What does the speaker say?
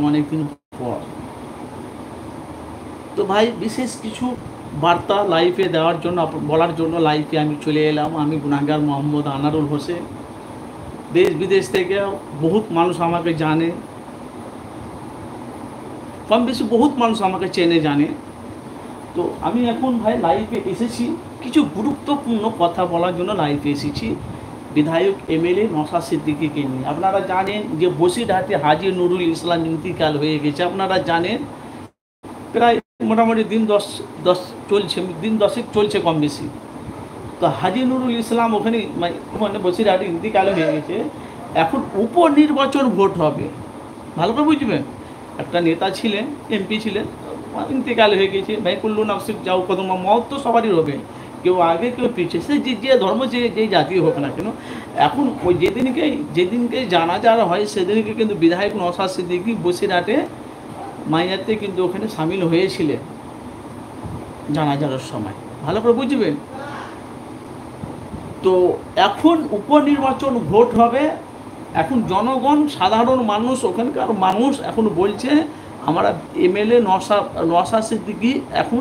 অনেকদিন পর। তো ভাই বিশেষ কিছু বার্তা লাইফে দেওয়ার জন্য বলার জন্য লাইফে আমি চলে এলাম। আমি গুনাহগার মোহাম্মদ আনারুল হোসেন। দেশ বিদেশ থেকে বহুত মানুষ আমাকে জানে, কম বেশি বহুত মানুষ আমাকে চেনে জানে। তো আমি এখন ভাই লাইফে এসেছি কিছু গুরুত্বপূর্ণ কথা বলার জন্য লাইফে এসেছি বিধায়ক এমএলএ নওশাদ সিদ্দিকীকে নিয়ে। আপনারা জানেন যে বসিরহাটে হাজী নুরুল ইসলাম ইন্তিকাল হয়ে গেছে, আপনারা জানেন। প্রায় মোটামুটি দিন দশেক চলছে কম বেশি। তো হাজী নুরুল ইসলাম ওখানে বসিরহাটে ইন্তিকাল হয়ে গেছে। এখন উপনির্বাচন ভোট হবে, ভালো করে বুঝবেন। একটা নেতা ছিলেন, এমপি ছিলেন, ইন্তেকাল হয়ে গেছে। ভাই কুল্লু নাফসিক যাও কদম, মত তো সবারই হবে, কেউ আগে কেউ পিছিয়ে, সে যে ধর্ম যে জাতি হোক না কেন। এখন ওই যেদিনকে জানাজা হয় সেদিনকে কিন্তু বিধায়ক নওশাদ সিদ্দিকী বসিরহাটে মাইয়াতে কিন্তু ওখানে সামিল হয়েছিলেন জানাজার সময়, ভালো করে বুঝবেন। তো এখন উপনির্বাচন ভোট হবে। এখন জনগণ, সাধারণ মানুষ, ওখানকার মানুষ এখন বলছে আমরা এমএলএ নওশাদ সিদ্দিকী এখন